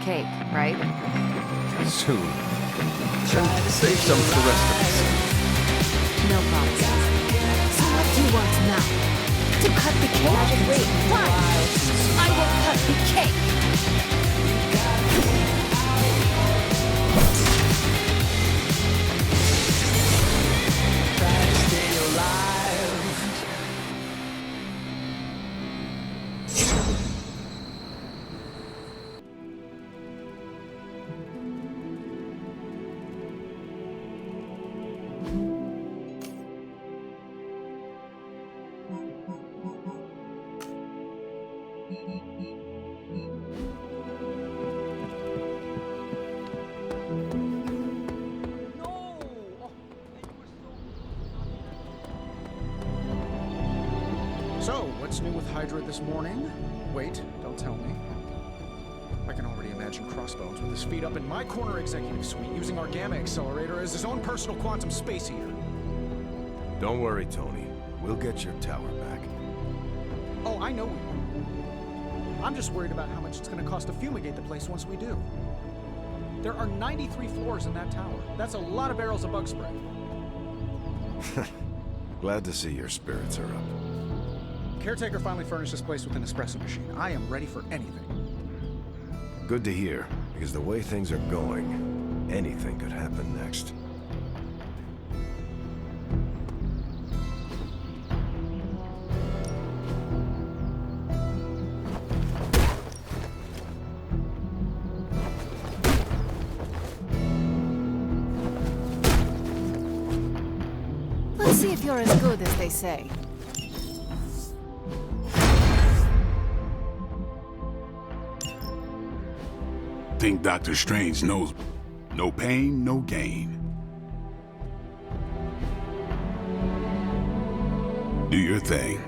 cake, right? Soon. And save some for the rest of us. No promises. So what do you want now? To cut the cake? Wait, fine. I will cut the cake. So, what's new with Hydra this morning? Wait, don't tell me. I can already imagine Crossbones with his feet up in my corner executive suite using our Gamma Accelerator as his own personal quantum space heater. Don't worry, Tony. We'll get your tower back. Oh, I know we will. I'm just worried about how much it's going to cost to fumigate the place once we do. There are 93 floors in that tower. That's a lot of barrels of bug spray. Glad to see your spirits are up. Caretaker finally furnished this place with an espresso machine. I am ready for anything. Good to hear, because the way things are going, anything could happen next. Let's see if you're as good as they say. Think Dr. Strange knows no pain, no gain. Do your thing.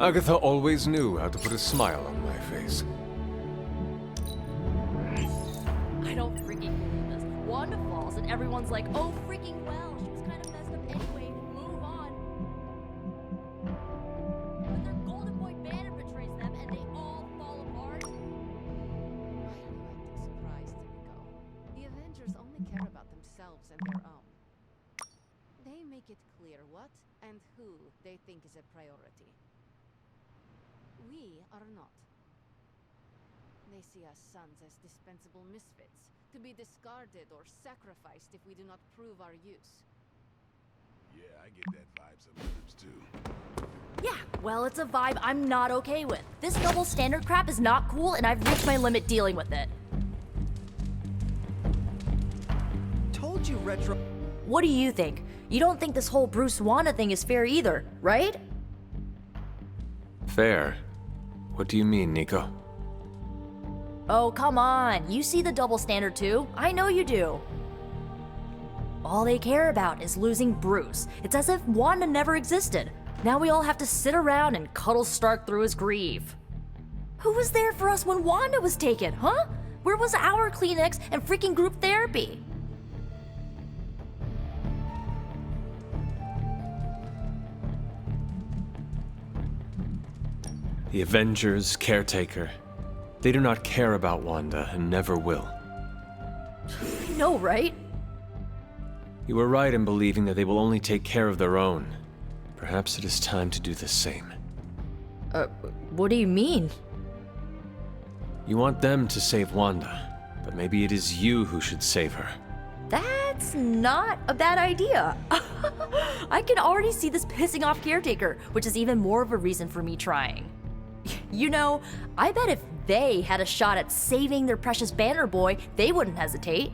Agatha always knew how to put a smile on my face. I don't freaking believe this. Wanda falls and everyone's like, oh freaking well, she was kind of messed up anyway, move on. But their golden boy banner betrays them and they all fall apart. I am surprised, Rico. The Avengers only care about themselves and their own. They make it clear what and who they think is a priority. We are not. They see us sons as dispensable misfits, to be discarded or sacrificed if we do not prove our use. Yeah, I get that vibe sometimes too. Yeah, well, it's a vibe I'm not okay with. This double standard crap is not cool and I've reached my limit dealing with it. Told you, Retro. What do you think? You don't think this whole Bruce Wanda thing is fair either, right? Fair? What do you mean, Nico? Oh, come on. You see the double standard too. I know you do. All they care about is losing Bruce. It's as if Wanda never existed. Now we all have to sit around and cuddle Stark through his grief. Who was there for us when Wanda was taken, huh? Where was our Kleenex and freaking group therapy? The Avengers, Caretaker. They do not care about Wanda and never will. I know, right? You were right in believing that they will only take care of their own. Perhaps it is time to do the same. What do you mean? You want them to save Wanda, but maybe it is you who should save her. That's not a bad idea. I can already see this pissing off Caretaker, which is even more of a reason for me trying. You know, I bet if they had a shot at saving their precious Banner Boy, they wouldn't hesitate.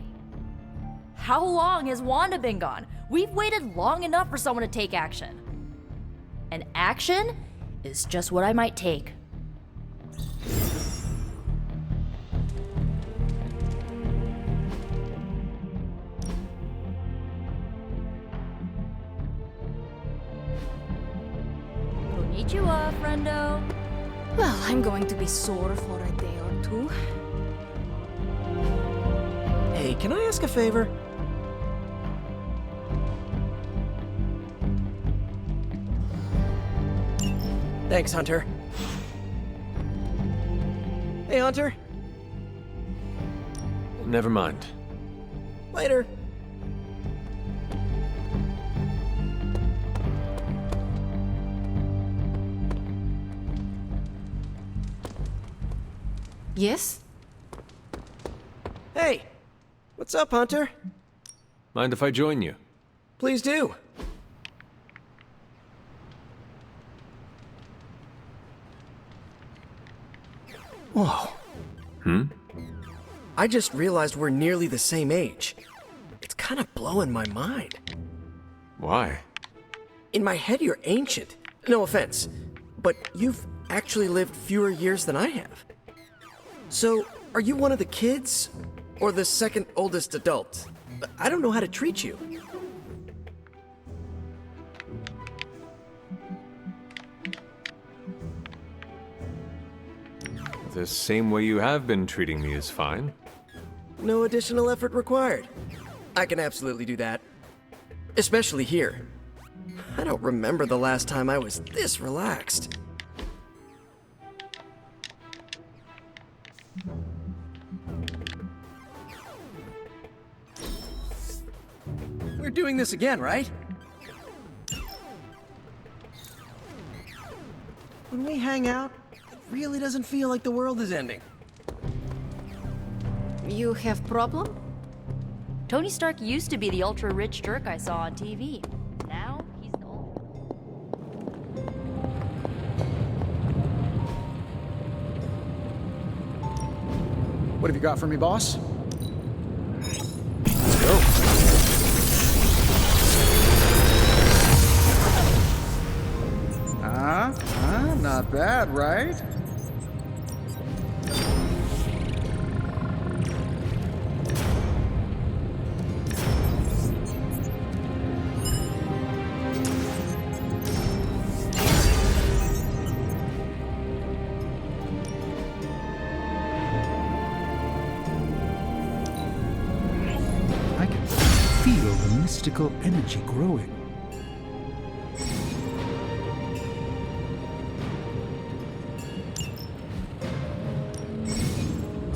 How long has Wanda been gone? We've waited long enough for someone to take action. And action is just what I might take. Konnichiwa, friendo. Well, I'm going to be sore for a day or two. Hey, can I ask a favor? Thanks, Hunter. Hey, Hunter. Never mind. Later. Yes? Hey. What's up, Hunter? Mind if I join you? Please do. Whoa. I just realized we're nearly the same age. It's kind of blowing my mind. Why? In my head, you're ancient. No offense. But you've actually lived fewer years than I have. So, are you one of the kids? Or the second oldest adult? I don't know how to treat you. The same way you have been treating me is fine. No additional effort required. I can absolutely do that. Especially here. I don't remember the last time I was this relaxed. We're doing this again, right? When we hang out, it really doesn't feel like the world is ending. You have problem? Tony Stark used to be the ultra-rich jerk I saw on TV. Now, he's the old. What have you got for me, boss? Let's go. Not bad, right? I can feel the mystical energy growing.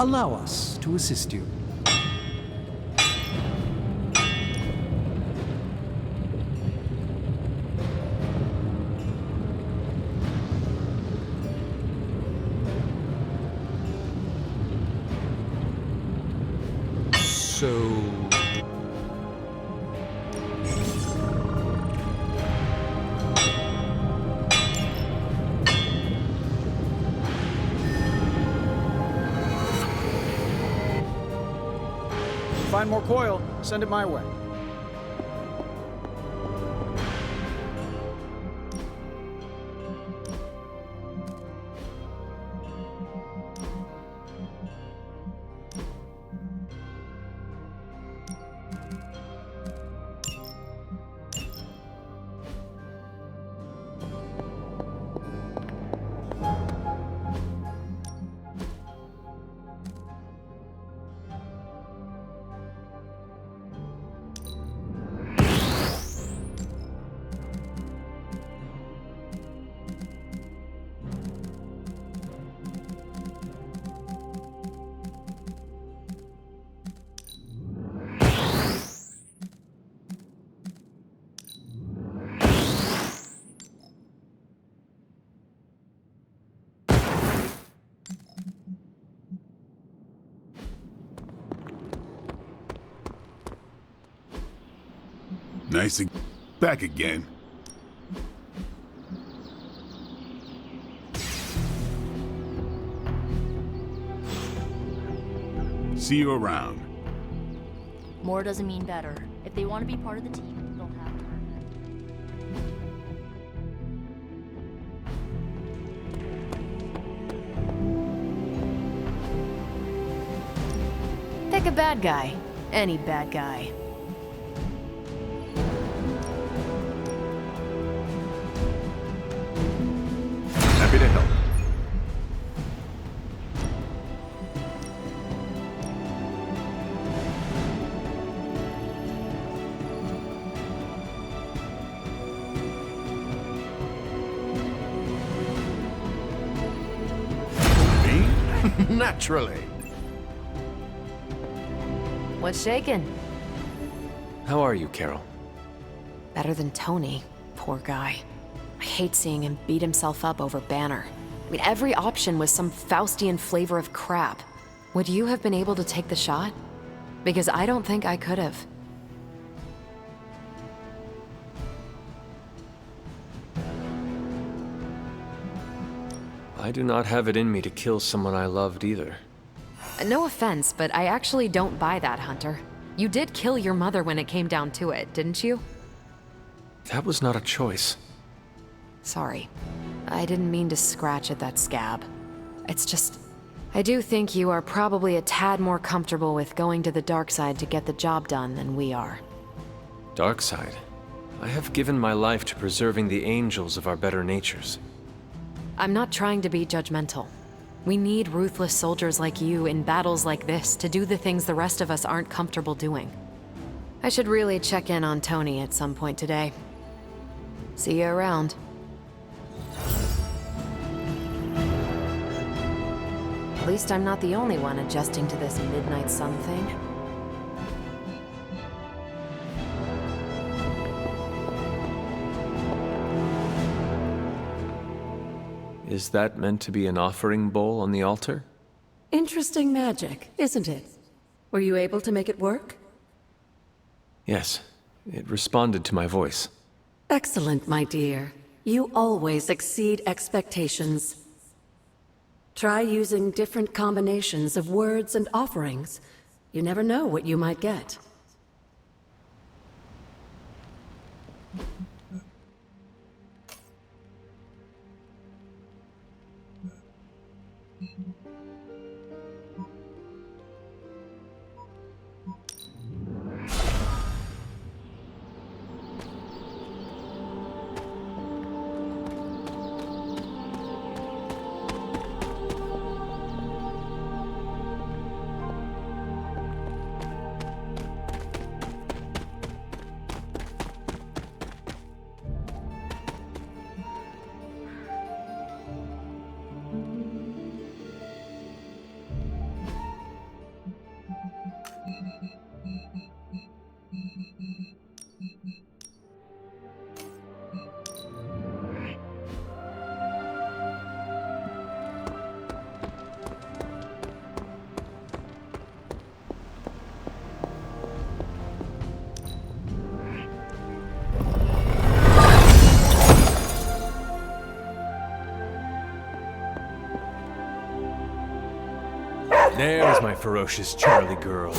Allow us to assist you. So... Find more coil, send it my way. Nice and back again. See you around. More doesn't mean better. If they want to be part of the team, they'll have to earn it. Pick a bad guy. Any bad guy. Happy to help. Me? naturally. What's shaking? How are you, Carol? Better than Tony. Poor guy. I hate seeing him beat himself up over Banner. I mean, every option was some Faustian flavor of crap. Would you have been able to take the shot? Because I don't think I could have. I do not have it in me to kill someone I loved either. No offense, but I actually don't buy that, Hunter. You did kill your mother when it came down to it, didn't you? That was not a choice. Sorry. I didn't mean to scratch at that scab. It's just... I do think you are probably a tad more comfortable with going to the dark side to get the job done than we are. Dark side? I have given my life to preserving the angels of our better natures. I'm not trying to be judgmental. We need ruthless soldiers like you in battles like this to do the things the rest of us aren't comfortable doing. I should really check in on Tony at some point today. See you around. At least I'm not the only one adjusting to this midnight sun thing. Is that meant to be an offering bowl on the altar? Interesting magic, isn't it? Were you able to make it work? Yes, it responded to my voice. Excellent, my dear. You always exceed expectations. Try using different combinations of words and offerings. You never know what you might get. There's my ferocious Charlie girl.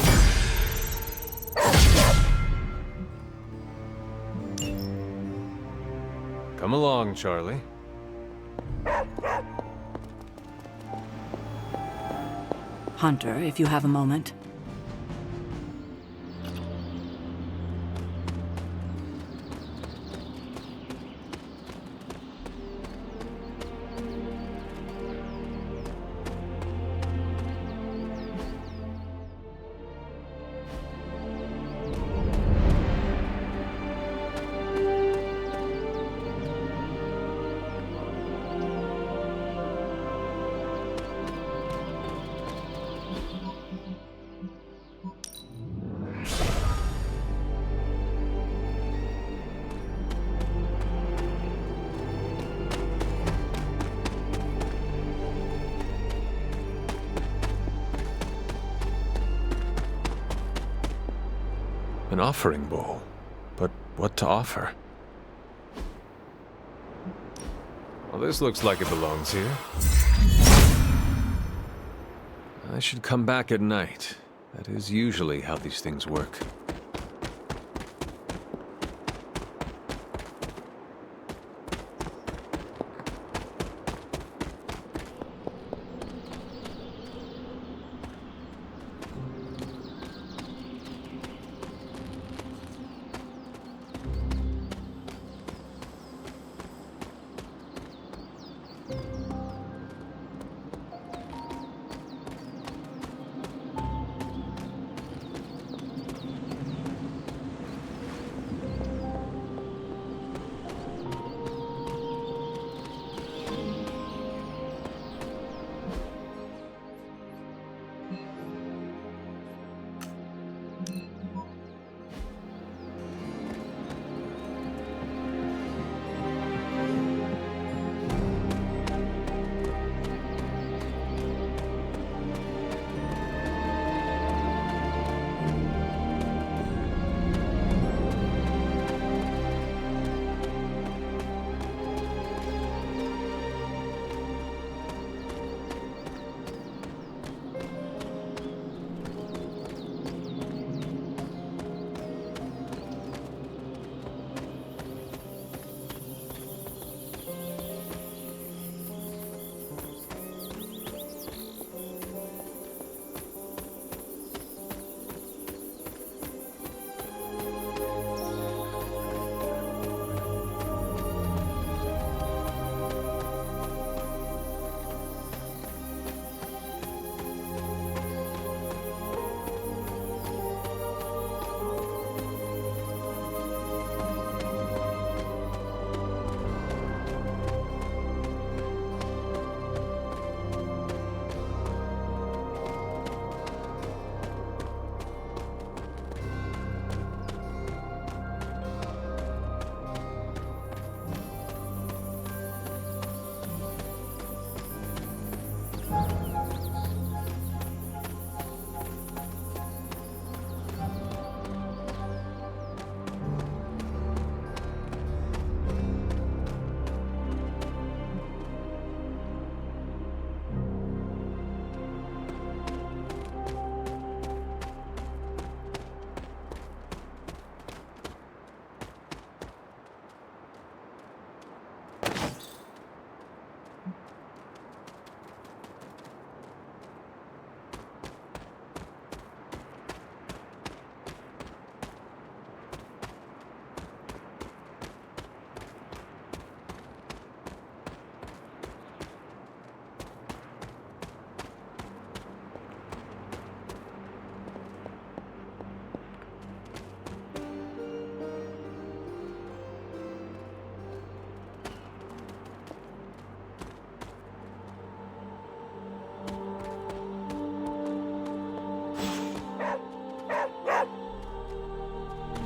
Come along, Charlie. Hunter, if you have a moment. An offering bowl. But what to offer? Well, this looks like it belongs here. I should come back at night. That is usually how these things work.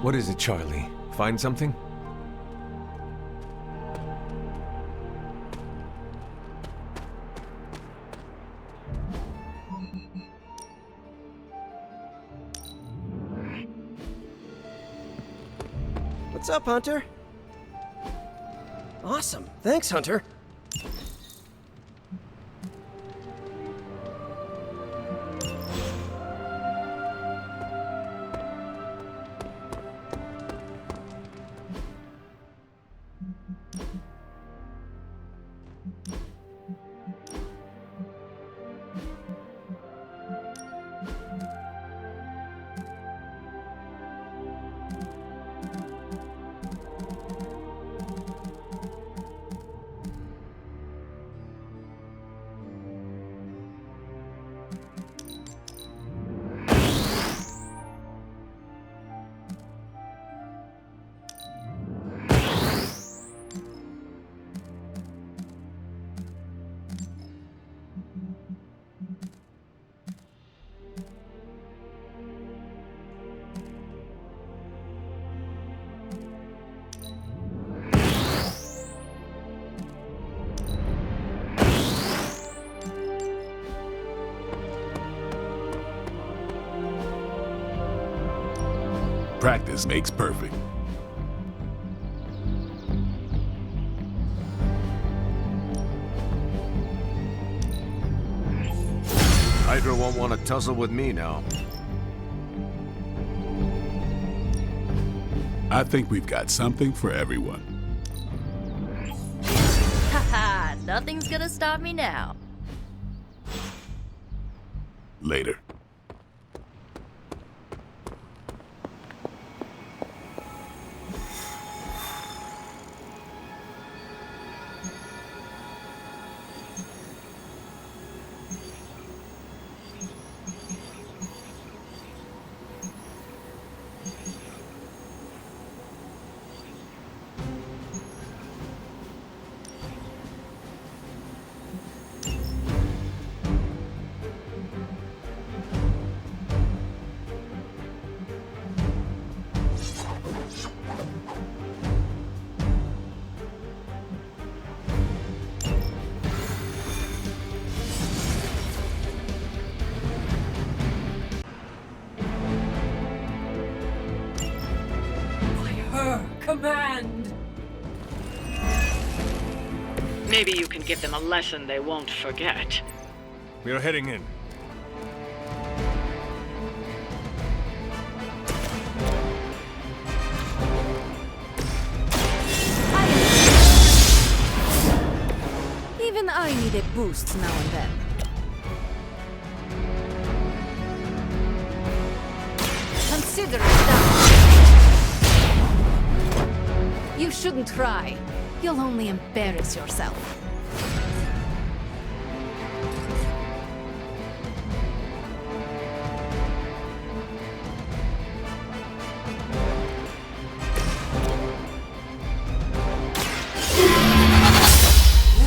What is it, Charlie? Find something? What's up, Hunter? Awesome. Thanks, Hunter. Practice makes perfect. Hydra won't want to tussle with me now. I think we've got something for everyone. Haha, nothing's gonna stop me now. Later. Command! Maybe you can give them a lesson they won't forget. We are heading in. Even I need a boost now and then. Consider it done. You shouldn't try. You'll only embarrass yourself.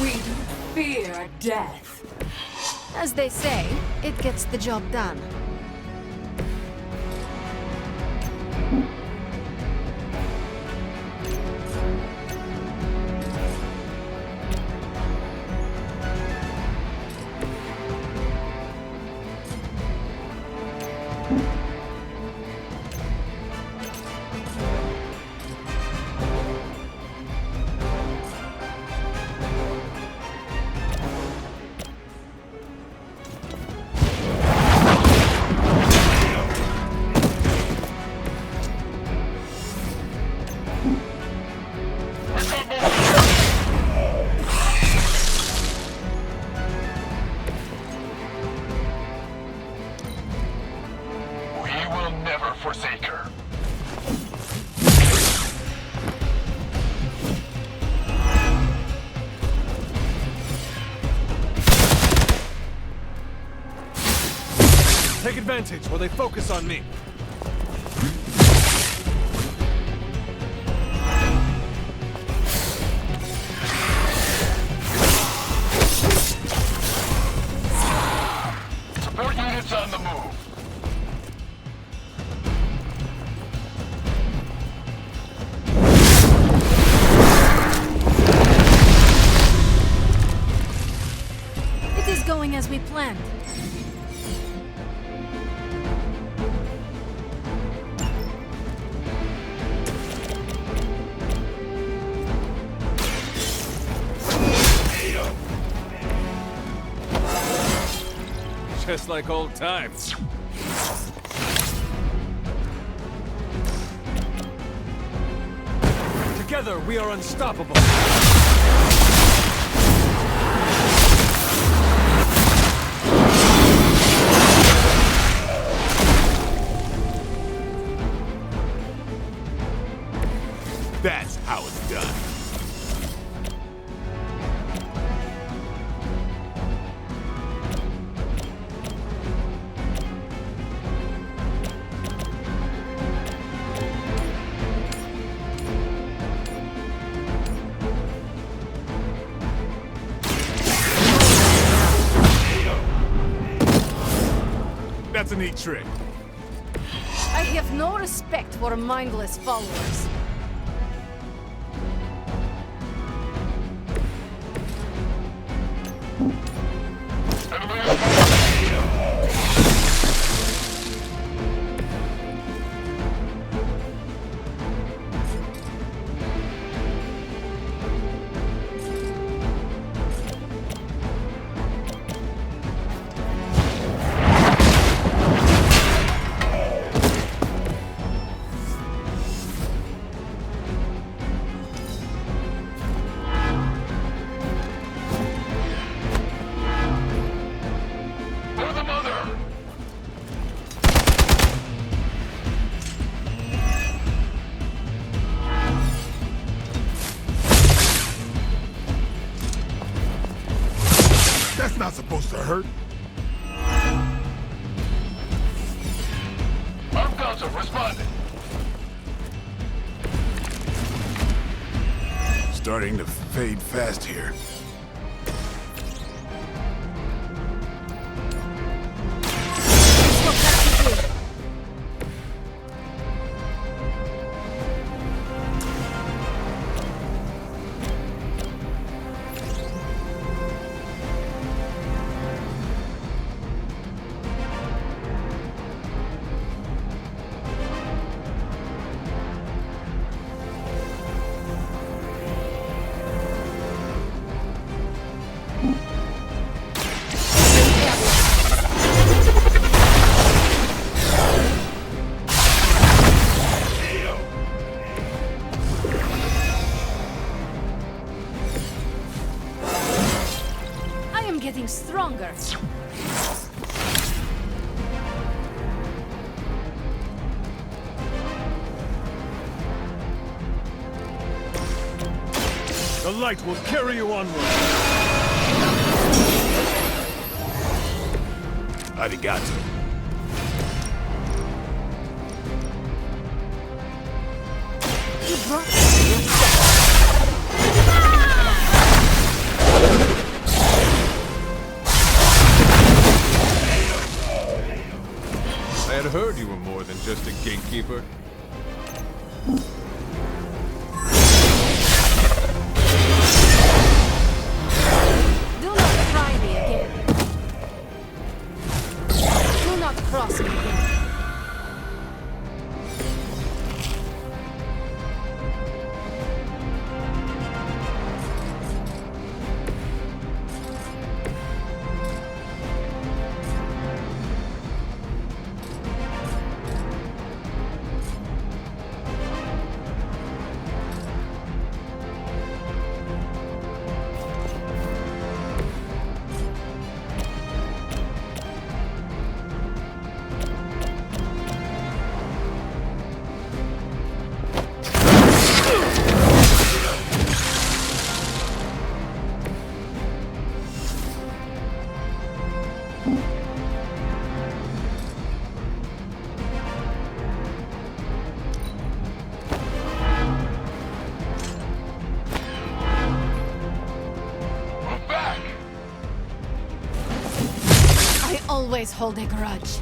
We don't fear death. As they say, it gets the job done. Take advantage while they focus on me. Support units on the move. we planned. Just like old times. Together, we are unstoppable. That's how it's done. That's a neat trick. I have no respect for mindless followers. That's not supposed to hurt. Armed Council responding. Starting to fade fast here. Getting stronger. The light will carry you onward. Arigato. You brought this yourself. I had heard you were more than just a gatekeeper. Do not try me again. Do not cross me again. Always hold a grudge.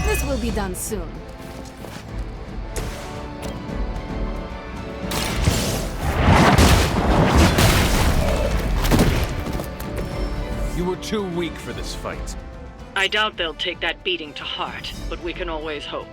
This will be done soon. You were too weak for this fight. I doubt they'll take that beating to heart, but we can always hope.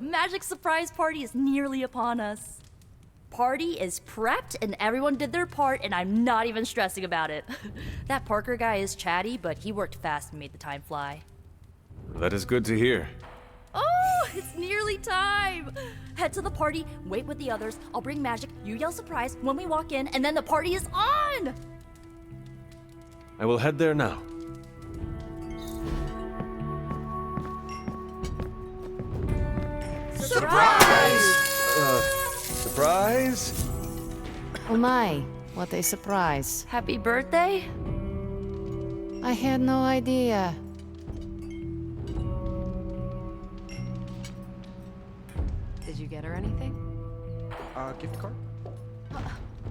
Magic surprise party is nearly upon us. Party is prepped and everyone did their part and I'm not even stressing about it. That Parker guy is chatty, but he worked fast and made the time fly. That is good to hear. Oh, it's nearly time! Head to the party, wait with the others, I'll bring magic, you yell surprise when we walk in, and then the party is on! I will head there now. Surprise! Surprise? Oh my, what a surprise. Happy birthday? I had no idea. Did you get her anything? Gift card?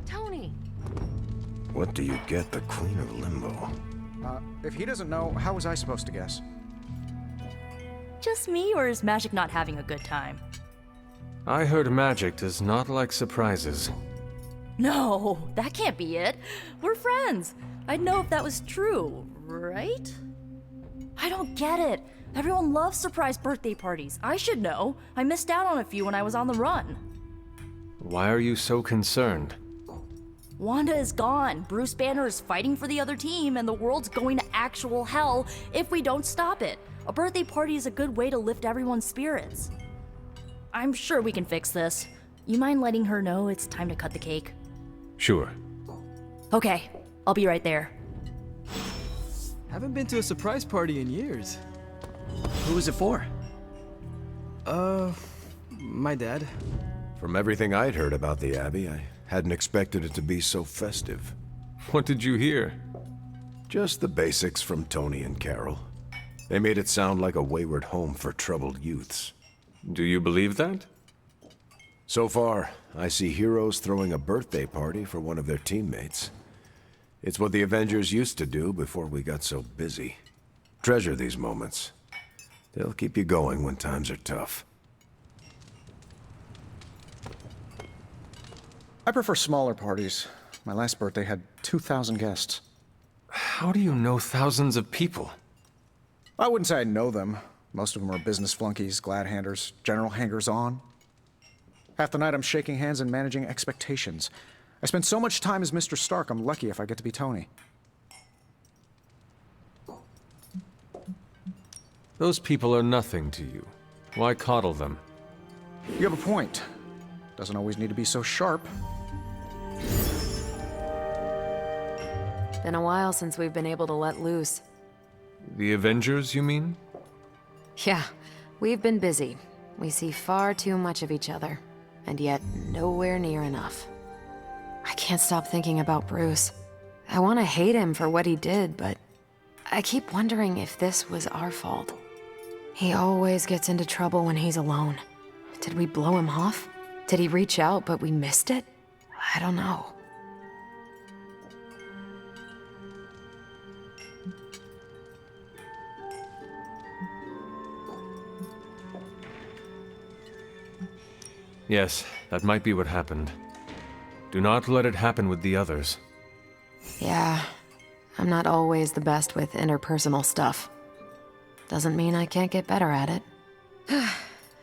Tony! What do you get the Queen of Limbo? If he doesn't know, how was I supposed to guess? Just me, or is Magic not having a good time? I heard magic does not like surprises. No, that can't be it. We're friends. I'd know if that was true, right? I don't get it. Everyone loves surprise birthday parties. I should know. I missed out on a few when I was on the run. Why are you so concerned? Wanda is gone. Bruce Banner is fighting for the other team, and the world's going to actual hell if we don't stop it. A birthday party is a good way to lift everyone's spirits. I'm sure we can fix this. You mind letting her know it's time to cut the cake? Sure. Okay, I'll be right there. Haven't been to a surprise party in years. Who is it for? My dad. From everything I'd heard about the Abbey, I hadn't expected it to be so festive. What did you hear? Just the basics from Tony and Carol. They made it sound like a wayward home for troubled youths. Do you believe that? So far, I see heroes throwing a birthday party for one of their teammates. It's what the Avengers used to do before we got so busy. Treasure these moments. They'll keep you going when times are tough. I prefer smaller parties. My last birthday had 2,000 guests. How do you know thousands of people? I wouldn't say I know them. Most of them are business flunkies, glad-handers, general hangers-on. Half the night I'm shaking hands and managing expectations. I spend so much time as Mr. Stark, I'm lucky if I get to be Tony. Those people are nothing to you. Why coddle them? You have a point. Doesn't always need to be so sharp. Been a while since we've been able to let loose. The Avengers, you mean? Yeah, we've been busy. We see far too much of each other, and yet nowhere near enough. I can't stop thinking about Bruce. I want to hate him for what he did, but I keep wondering if this was our fault. He always gets into trouble when he's alone. Did we blow him off? Did he reach out, but we missed it? I don't know. Yes, that might be what happened. Do not let it happen with the others. Yeah, I'm not always the best with interpersonal stuff. Doesn't mean I can't get better at it.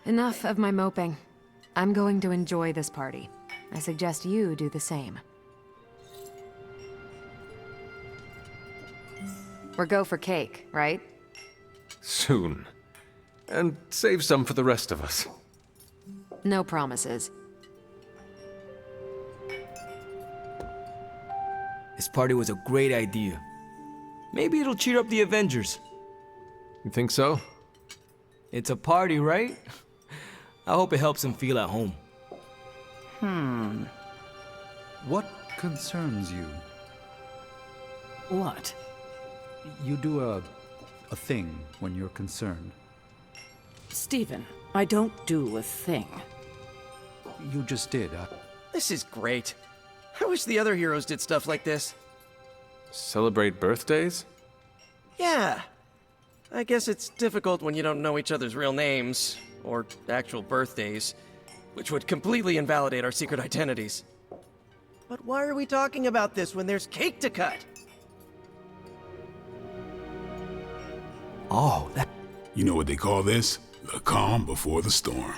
Enough of my moping. I'm going to enjoy this party. I suggest you do the same. We're go for cake, right? Soon. And save some for the rest of us. No promises. This party was a great idea. Maybe it'll cheer up the Avengers. You think so? It's a party, right? I hope it helps them feel at home. What concerns you? What? You do a thing when you're concerned. Stephen, I don't do a thing. You just did. This is great. I wish the other heroes did stuff like this. Celebrate birthdays? Yeah. I guess it's difficult when you don't know each other's real names, or actual birthdays, which would completely invalidate our secret identities. But why are we talking about this when there's cake to cut? Oh, that... You know what they call this? The calm before the storm.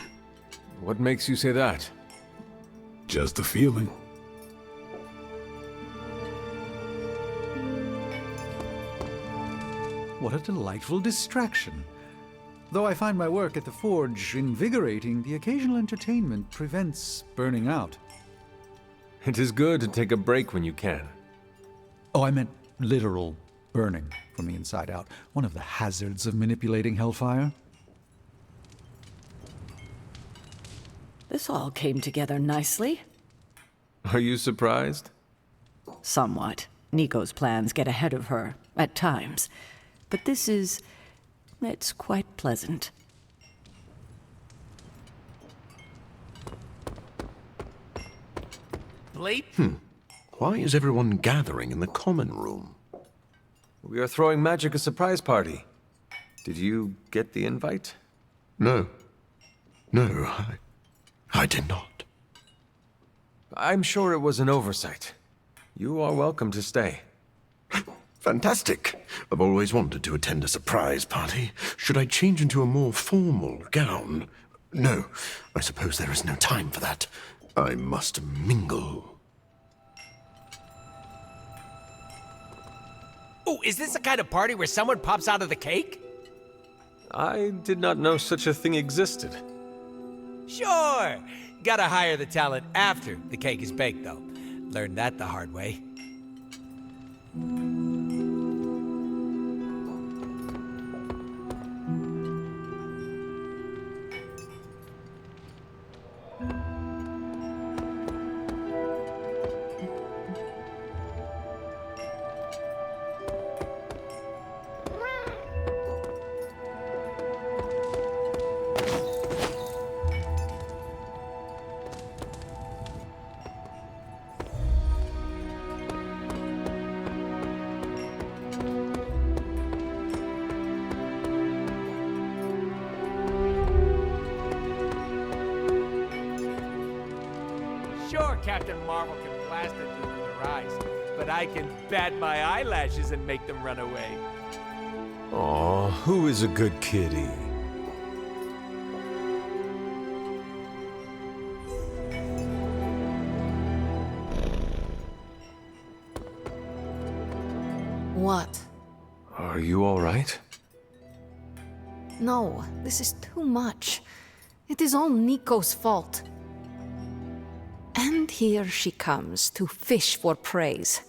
What makes you say that? Just a feeling. What a delightful distraction. Though I find my work at the forge invigorating, the occasional entertainment prevents burning out. It is good to take a break when you can. Oh, I meant literal burning from the inside out. One of the hazards of manipulating hellfire. This all came together nicely. Are you surprised? Somewhat. Nico's plans get ahead of her, at times. But this is... it's quite pleasant. Blade? Why is everyone gathering in the common room? We are throwing Magic a surprise party. Did you get the invite? No. No, I did not. I'm sure it was an oversight. You are welcome to stay. Fantastic. I've always wanted to attend a surprise party. Should I change into a more formal gown? No, I suppose there is no time for that. I must mingle. Oh, is this the kind of party where someone pops out of the cake? I did not know such a thing existed. Sure. Gotta hire the talent after the cake is baked, though. Learned that the hard way. Sure, Captain Marvel can blast it through their eyes, but I can bat my eyelashes and make them run away. Aw, who is a good kitty? What? Are you all right? No, this is too much. It is all Nico's fault. And here she comes to fish for praise.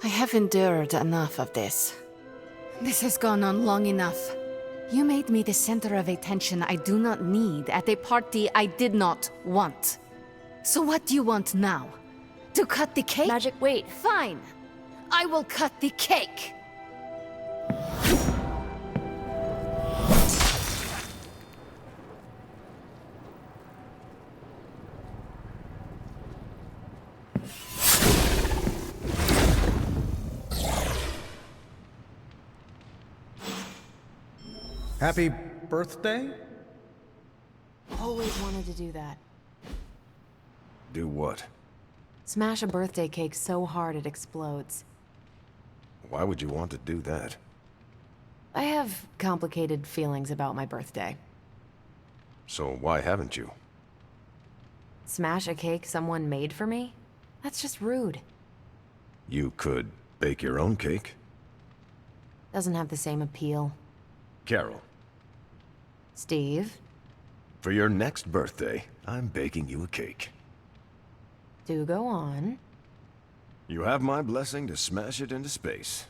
I have endured enough of this. This has gone on long enough. You made me the center of attention I do not need at a party I did not want. So what do you want now? To cut the cake? Magic, wait. Fine. I will cut the cake. Happy birthday? Always wanted to do that. Do what? Smash a birthday cake so hard it explodes. Why would you want to do that? I have complicated feelings about my birthday. So why haven't you? Smash a cake someone made for me? That's just rude. You could bake your own cake. Doesn't have the same appeal. Carol, Steve, for your next birthday, I'm baking you a cake. do go on. You have my blessing to smash it into space.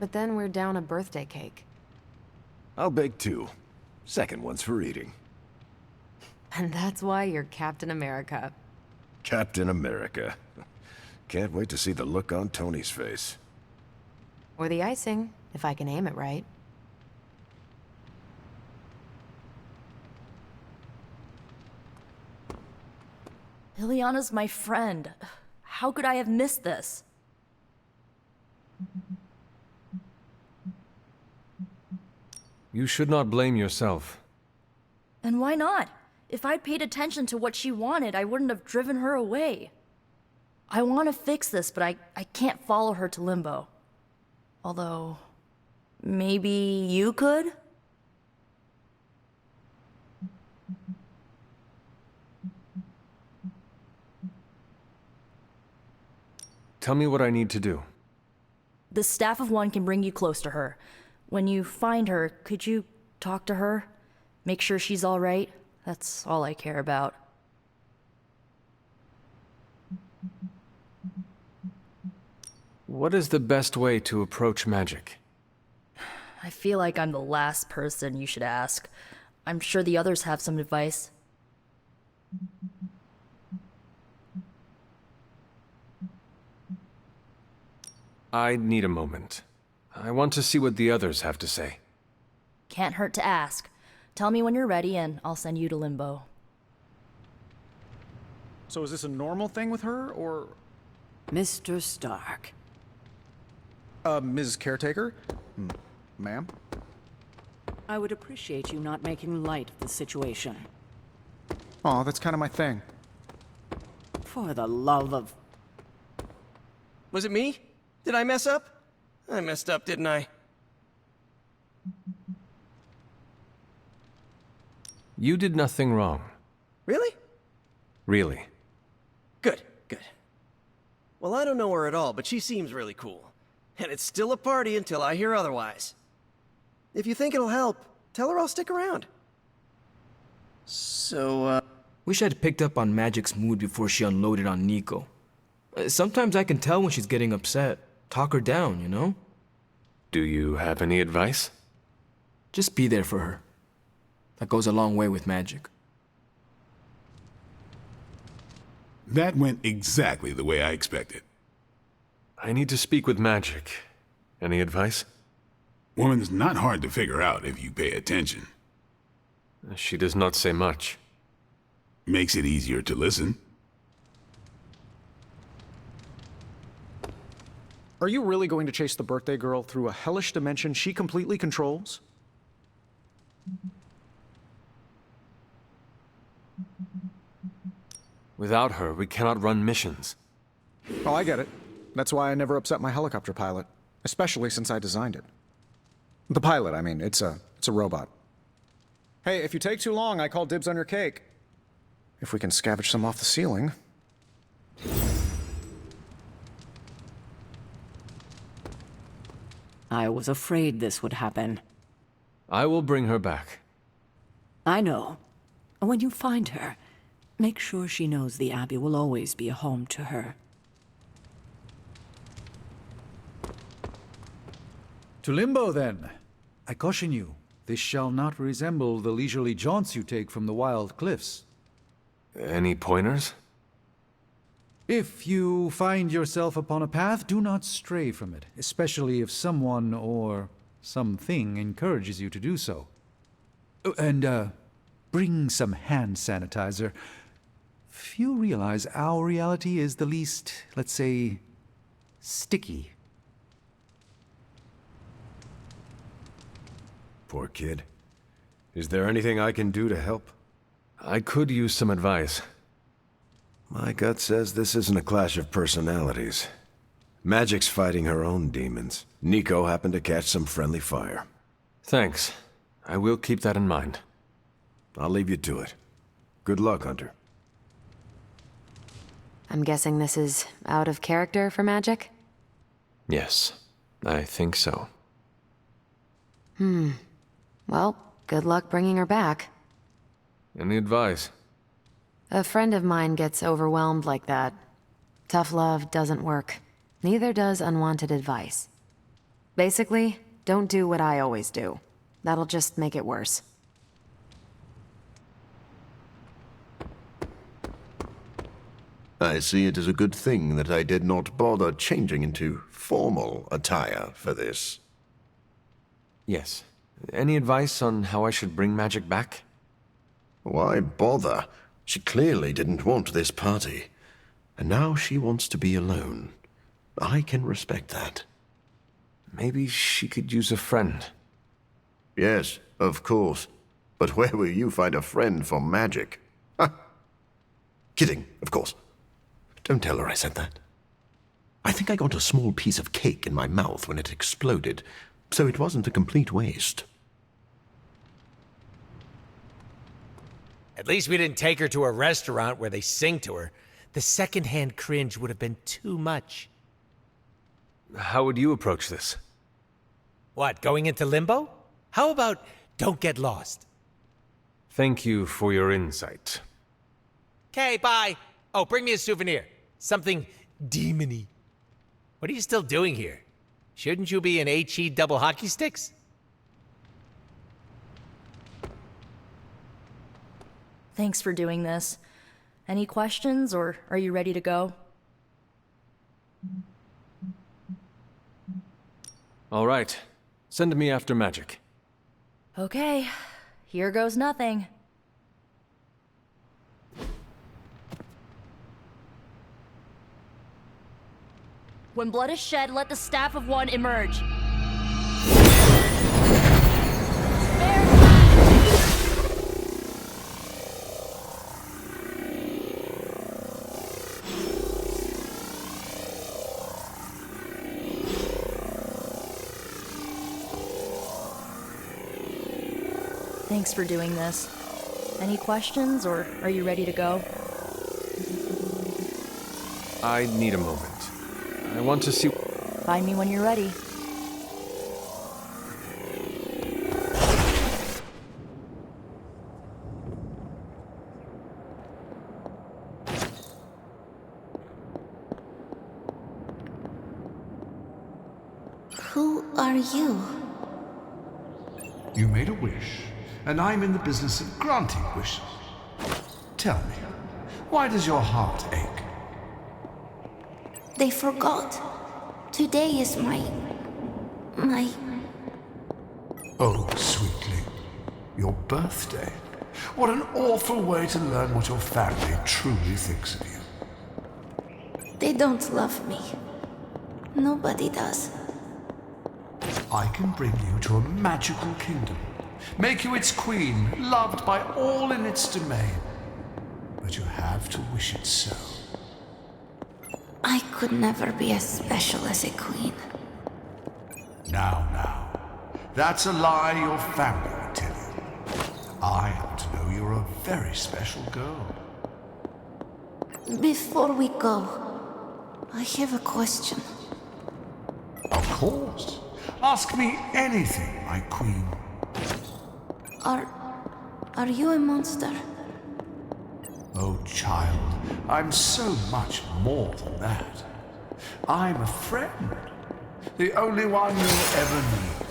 But then we're down a birthday cake. I'll bake two. Second one's for eating. And that's why you're Captain America. Captain America. Can't wait to see the look on Tony's face. Or the icing, if I can aim it right. Illyana's my friend. How could I have missed this? You should not blame yourself. And why not? If I'd paid attention to what she wanted, I wouldn't have driven her away. I want to fix this, but I can't follow her to Limbo. Although, maybe you could? Tell me what I need to do. The Staff of One can bring you close to her. When you find her, could you talk to her? Make sure she's all right? That's all I care about. What is the best way to approach magic? I feel like I'm the last person you should ask. I'm sure the others have some advice. I need a moment. I want to see what the others have to say. Can't hurt to ask. Tell me when you're ready and I'll send you to Limbo. So is this a normal thing with her, or... Mr. Stark. Mrs. Caretaker? Ma'am? I would appreciate you not making light of the situation. Aw, that's kind of my thing. For the love of... Was it me? Did I mess up? I messed up, didn't I? You did nothing wrong. Really? Really. Good, good. Well, I don't know her at all, but she seems really cool. And it's still a party until I hear otherwise. If you think it'll help, tell her I'll stick around. So, Wish I'd picked up on Magic's mood before she unloaded on Nico. Sometimes I can tell when she's getting upset. Talk her down, you know? Do you have any advice? Just be there for her. That goes a long way with Magic. That went exactly the way I expected. I need to speak with Magic. Any advice? Woman's not hard to figure out if you pay attention. She does not say much. Makes it easier to listen. Are you really going to chase the birthday girl through a hellish dimension she completely controls? Without her, we cannot run missions. Oh, I get it. That's why I never upset my helicopter pilot, especially since I designed it. The pilot, I mean, it's a robot. Hey, if you take too long, I call dibs on your cake. If we can scavenge some off the ceiling. I was afraid this would happen. I will bring her back. I know. When you find her, make sure she knows the Abbey will always be a home to her. To Limbo, then. I caution you, this shall not resemble the leisurely jaunts you take from the wild cliffs. Any pointers? If you find yourself upon a path, do not stray from it, especially if someone or something encourages you to do so. And, bring some hand sanitizer. Few realize our reality is the least, let's say, sticky. Poor kid. Is there anything I can do to help? I could use some advice. My gut says this isn't a clash of personalities. Magic's fighting her own demons. Nico happened to catch some friendly fire. Thanks. I will keep that in mind. I'll leave you to it. Good luck, Hunter. I'm guessing this is out of character for Magic? Yes, I think so. Well, good luck bringing her back. Any advice? A friend of mine gets overwhelmed like that. Tough love doesn't work. Neither does unwanted advice. Basically, don't do what I always do. That'll just make it worse. I see it as a good thing that I did not bother changing into formal attire for this. Yes. Any advice on how I should bring magic back? Why bother? She clearly didn't want this party. And now she wants to be alone. I can respect that. Maybe she could use a friend. Yes, of course. But where will you find a friend for magic? Ha! Kidding, of course. Don't tell her I said that. I think I got a small piece of cake in my mouth when it exploded, so it wasn't a complete waste. At least we didn't take her to a restaurant where they sing to her. The secondhand cringe would have been too much. How would you approach this? What, going into limbo? How about don't get lost? Thank you for your insight. Okay, bye. Oh, bring me a souvenir. Something demony. What are you still doing here? Shouldn't you be in HE double hockey sticks? Thanks for doing this. Any questions, or are you ready to go? All right. Send me after magic. Okay, here goes nothing. When blood is shed, let the staff of one emerge. Thanks for doing this. Any questions, or are you ready to go? I need a moment. I want to see... Find me when you're ready. Who are you? You made a wish, and I'm in the business of granting wishes. Tell me, why does your heart ache? They forgot. Today is my... Oh, sweetly. Your birthday. What an awful way to learn what your family truly thinks of you. They don't love me. Nobody does. I can bring you to a magical kingdom. Make you its queen, loved by all in its domain. But you have to wish it so. I could never be as special as a queen. Now. That's a lie your family would tell you. I happen to know you're a very special girl. Before we go, I have a question. Of course. Ask me anything, my queen. Are you a monster? Oh, child, I'm so much more than that. I'm a friend. The only one you'll ever need.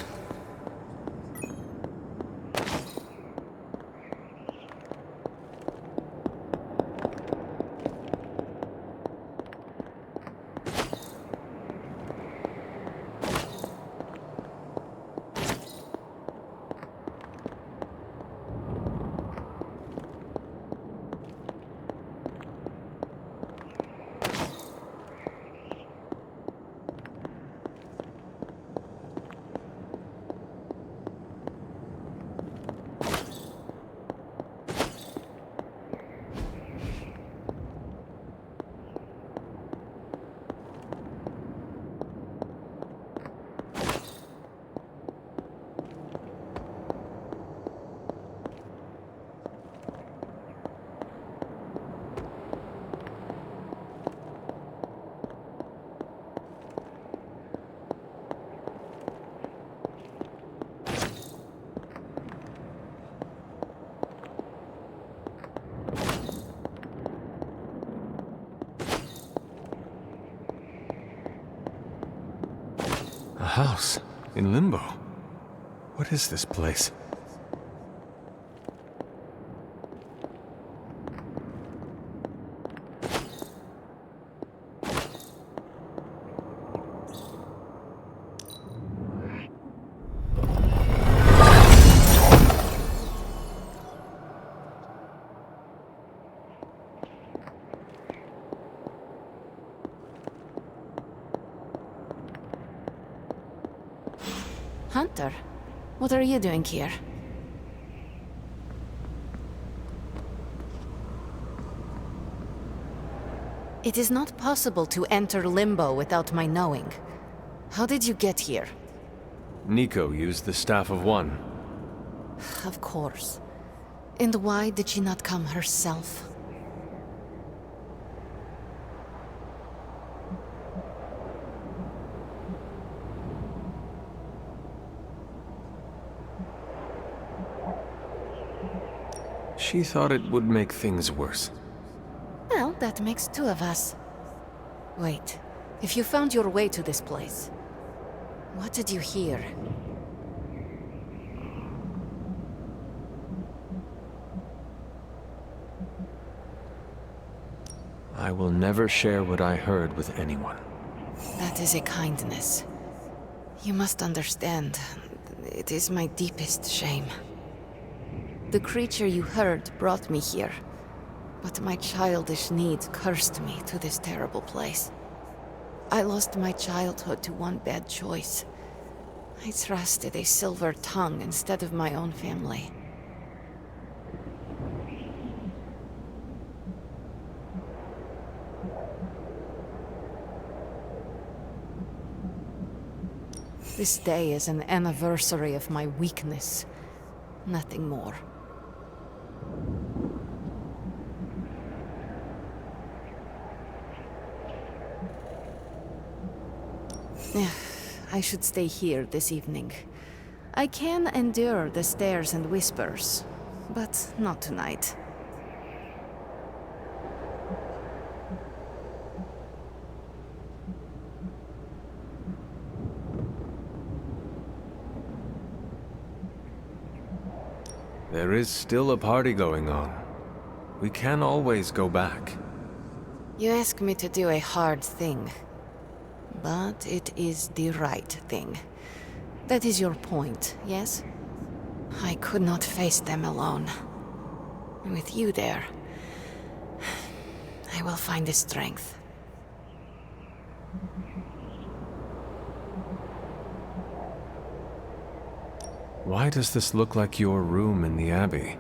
A house in limbo. What is this place? matter. What are you doing here? It is not possible to enter Limbo without my knowing. How did you get here? Nico used the Staff of One. Of course. And why did she not come herself? She thought it would make things worse. Well, that makes two of us. Wait, if you found your way to this place, what did you hear? I will never share what I heard with anyone. That is a kindness. You must understand, it is my deepest shame. The creature you heard brought me here, but my childish needs cursed me to this terrible place. I lost my childhood to one bad choice. I trusted a silver tongue instead of my own family. This day is an anniversary of my weakness. Nothing more. I should stay here this evening. I can endure the stares and whispers, but not tonight. There is still a party going on. We can always go back. You ask me to do a hard thing, but it is the right thing. That is your point, yes? I could not face them alone. With you there, I will find the strength. Why does this look like your room in the Abbey?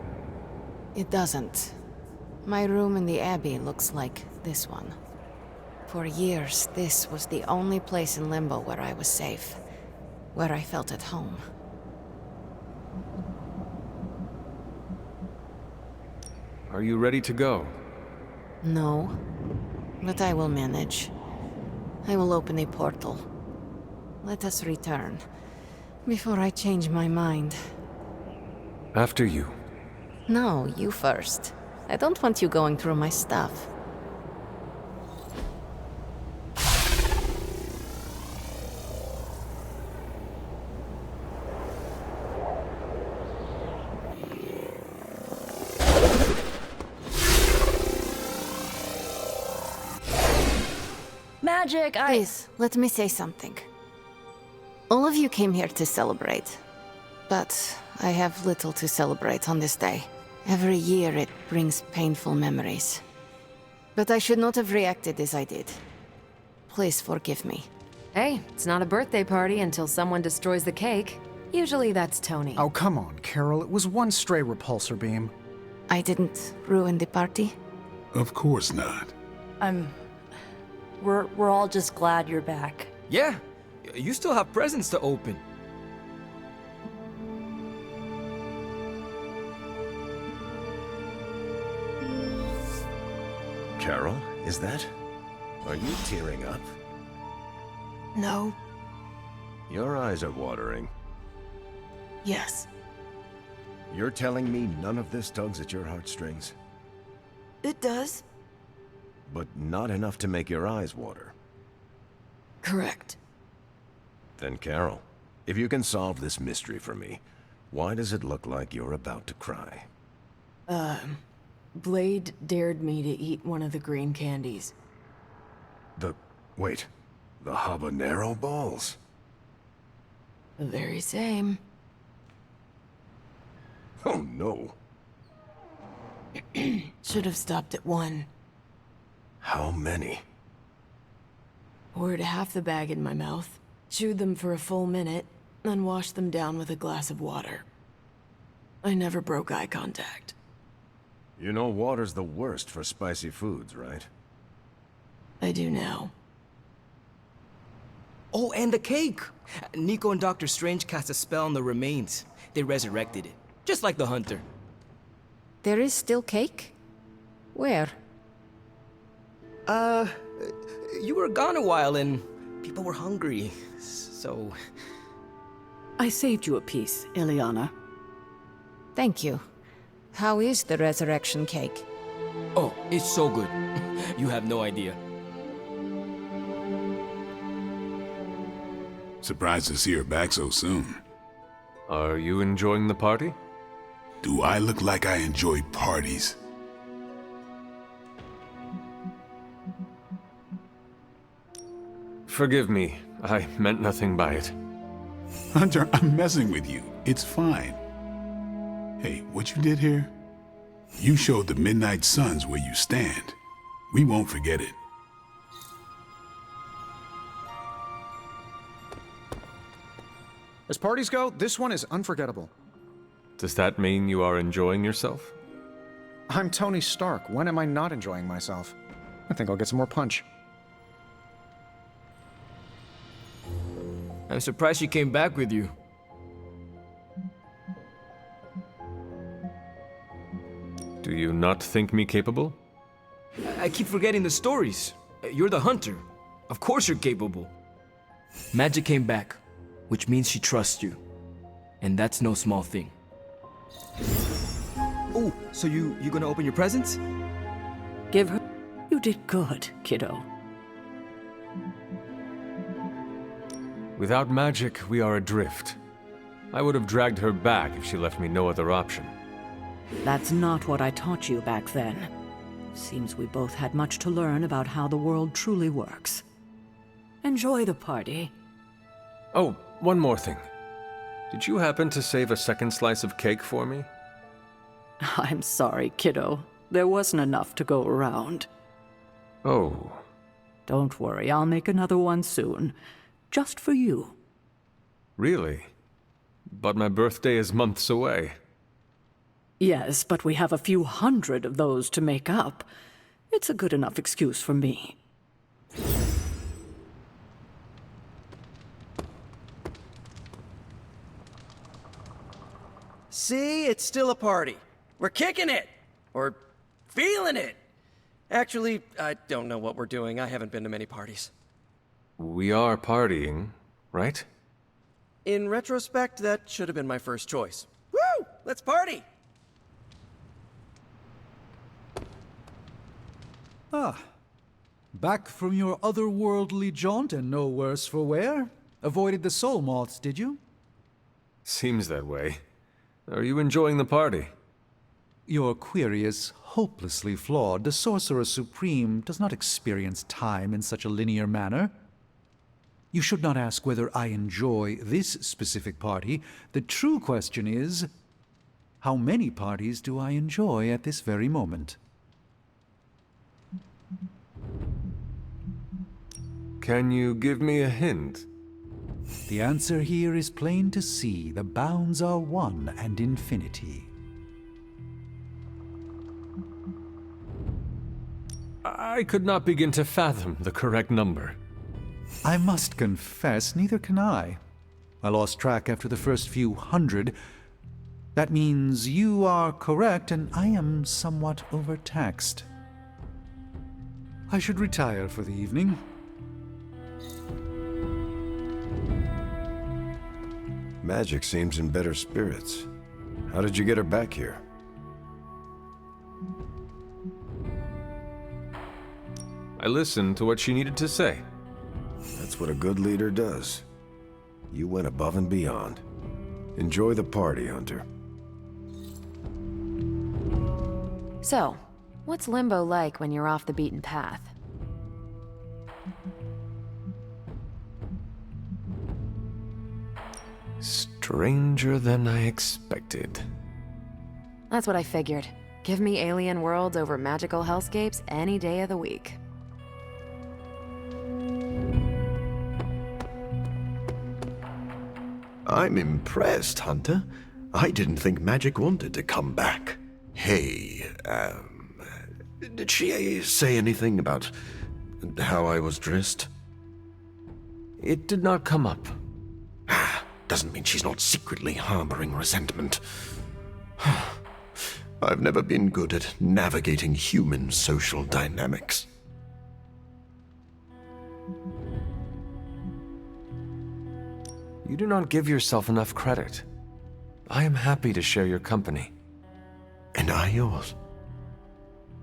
It doesn't. My room in the Abbey looks like this one. For years, this was the only place in Limbo where I was safe, where I felt at home. Are you ready to go? No, but I will manage. I will open a portal. Let us return, before I change my mind. After you. No, you first. I don't want you going through my stuff. Magic, Please, let me say something. All of you came here to celebrate, but I have little to celebrate on this day. Every year it brings painful memories. But I should not have reacted as I did. Please forgive me. Hey, it's not a birthday party until someone destroys the cake. Usually that's Tony. Oh, come on, Carol. It was one stray repulsor beam. I didn't ruin the party? Of course not. We're all just glad you're back. Yeah, you still have presents to open. Carol, is that? Are you tearing up? No. Your eyes are watering. Yes. You're telling me none of this tugs at your heartstrings? It does. But not enough to make your eyes water. Correct. Then Carol, if you can solve this mystery for me, why does it look like you're about to cry? Blade dared me to eat one of the green candies. Wait, the habanero balls? The very same. Oh no. Should have stopped at one. How many? Poured half the bag in my mouth, chewed them for a full minute, then washed them down with a glass of water. I never broke eye contact. You know water's the worst for spicy foods, right? I do now. Oh, and the cake! Nico and Dr. Strange cast a spell on the remains. They resurrected it, just like the hunter. There is still cake? Where? You were gone a while and people were hungry, so... I saved you a piece, Illyana. Thank you. How is the resurrection cake? Oh, it's so good. You have no idea. Surprised to see her back so soon. Are you enjoying the party? Do I look like I enjoy parties? Forgive me. I meant nothing by it. Hunter, I'm messing with you. It's fine. Hey, what you did here? You showed the Midnight Suns where you stand. We won't forget it. As parties go, this one is unforgettable. Does that mean you are enjoying yourself? I'm Tony Stark. When am I not enjoying myself? I think I'll get some more punch. I'm surprised she came back with you. Do you not think me capable? I keep forgetting the stories. You're the hunter. Of course you're capable. Magic came back, which means she trusts you. And that's no small thing. Oh, so you gonna open your presents? Give her... You did good, kiddo. Without magic, we are adrift. I would have dragged her back if she left me no other option. That's not what I taught you back then. Seems we both had much to learn about how the world truly works. Enjoy the party. Oh, one more thing. Did you happen to save a second slice of cake for me? I'm sorry, kiddo. There wasn't enough to go around. Oh. Don't worry, I'll make another one soon. Just for you. Really? But my birthday is months away. Yes, but we have a few hundred of those to make up. It's a good enough excuse for me. See, it's still a party. We're kicking it! Or feeling it! Actually, I don't know what we're doing. I haven't been to many parties. We are partying, right? In retrospect, that should have been my first choice. Woo! Let's party! Ah. Back from your otherworldly jaunt and no worse for wear? Avoided the soul moths, did you? Seems that way. Are you enjoying the party? Your query is hopelessly flawed. The Sorcerer Supreme does not experience time in such a linear manner. You should not ask whether I enjoy this specific party. The true question is, how many parties do I enjoy at this very moment? Can you give me a hint? The answer here is plain to see. The bounds are one and infinity. I could not begin to fathom the correct number. I must confess, neither can I. I lost track after the first few hundred. That means you are correct and I am somewhat overtaxed. I should retire for the evening. Magic seems in better spirits. How did you get her back here? I listened to what she needed to say. That's what a good leader does. You went above and beyond. Enjoy the party, Hunter. So, what's Limbo like when you're off the beaten path? Stranger than I expected. That's what I figured. Give me alien worlds over magical hellscapes any day of the week. I'm impressed, Hunter. I didn't think magic wanted to come back. Hey, did she say anything about how I was dressed? It did not come up. Doesn't mean she's not secretly harboring resentment. I've never been good at navigating human social dynamics. You do not give yourself enough credit. I am happy to share your company. And I yours.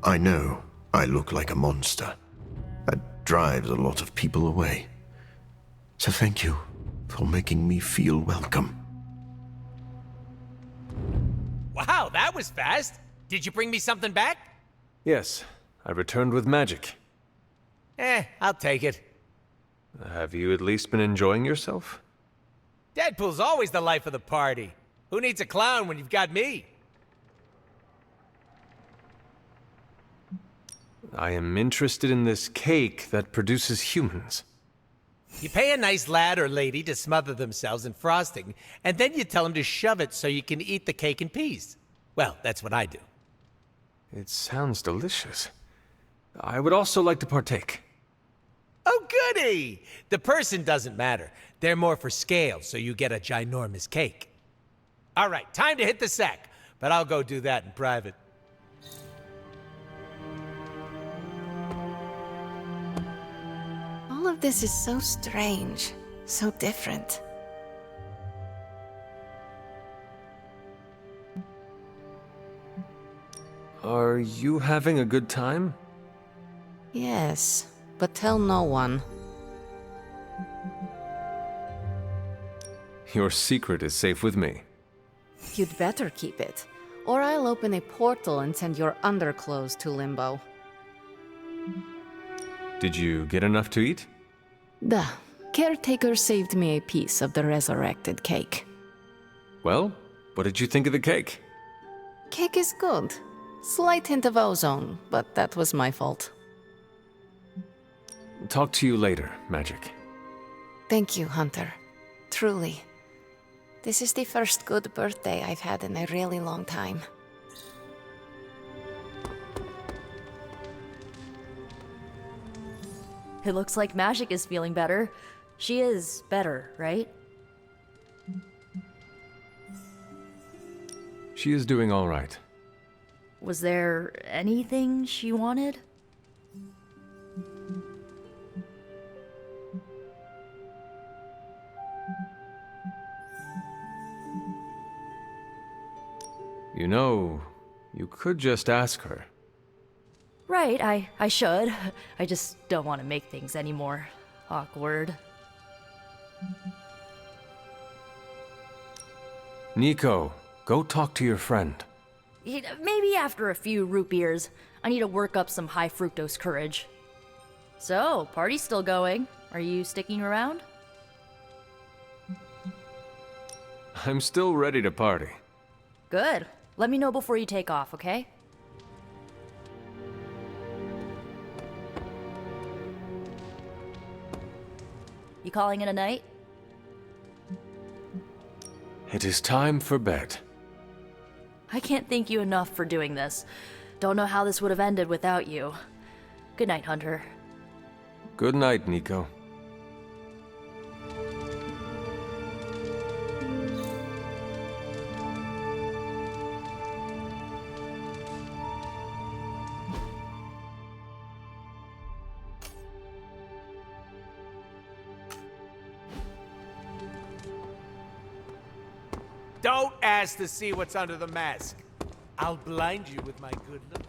I know I look like a monster. That drives a lot of people away. So thank you for making me feel welcome. Wow, that was fast. Did you bring me something back? Yes, I returned with magic. I'll take it. Have you at least been enjoying yourself? Deadpool's always the life of the party. Who needs a clown when you've got me? I am interested in this cake that produces humans. You pay a nice lad or lady to smother themselves in frosting, and then you tell them to shove it so you can eat the cake in peace. Well, that's what I do. It sounds delicious. I would also like to partake. Oh, goody! The person doesn't matter. They're more for scale, so you get a ginormous cake. All right, time to hit the sack, but I'll go do that in private. All of this is so strange, so different. Are you having a good time? Yes, but tell no one. Your secret is safe with me. You'd better keep it, or I'll open a portal and send your underclothes to Limbo. Did you get enough to eat? The caretaker saved me a piece of the resurrected cake. Well, what did you think of the cake? Cake is good. Slight hint of ozone, but that was my fault. Talk to you later, Magic. Thank you, Hunter. Truly. This is the first good birthday I've had in a really long time. It looks like Magic is feeling better. She is better, right? She is doing all right. Was there anything she wanted? You know, you could just ask her. Right, I should. I just don't want to make things any more awkward. Nico, go talk to your friend. Maybe after a few root beers. I need to work up some high fructose courage. So, party's still going. Are you sticking around? I'm still ready to party. Good. Let me know before you take off, okay? You calling it a night? It is time for bed. I can't thank you enough for doing this. Don't know how this would have ended without you. Good night, Hunter. Good night, Nico. Don't ask to see what's under the mask. I'll blind you with my good looks.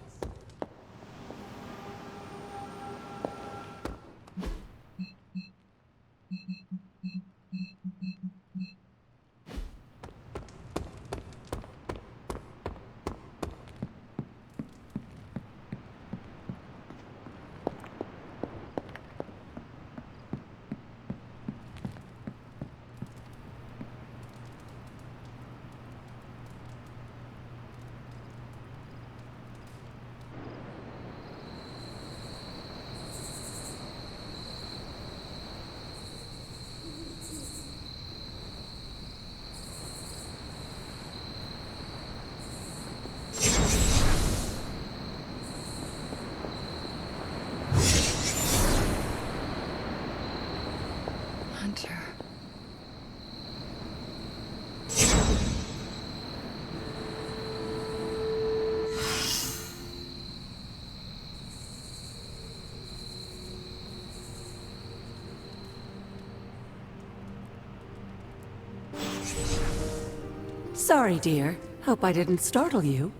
Sorry, dear. Hope I didn't startle you.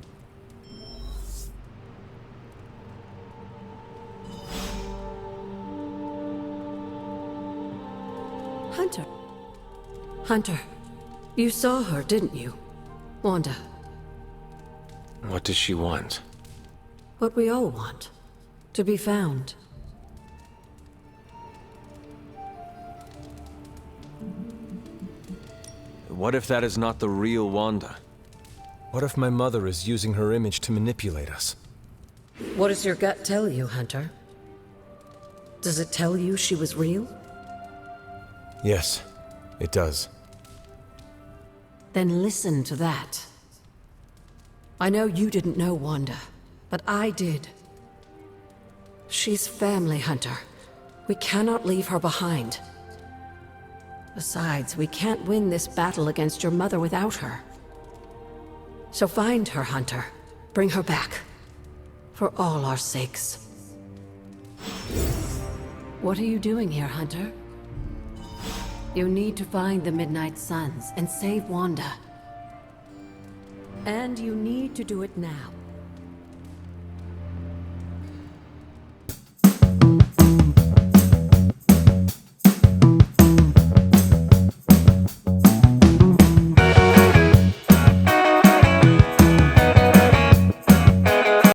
Hunter. Hunter, you saw her, didn't you? Wanda. What does she want? What we all want. To be found. What if that is not the real Wanda? What if my mother is using her image to manipulate us? What does your gut tell you, Hunter? Does it tell you she was real? Yes, it does. Then listen to that. I know you didn't know Wanda, but I did. She's family, Hunter. We cannot leave her behind. Besides, we can't win this battle against your mother without her. So find her, Hunter. Bring her back. For all our sakes. What are you doing here, Hunter? You need to find the Midnight Suns and save Wanda. And you need to do it now.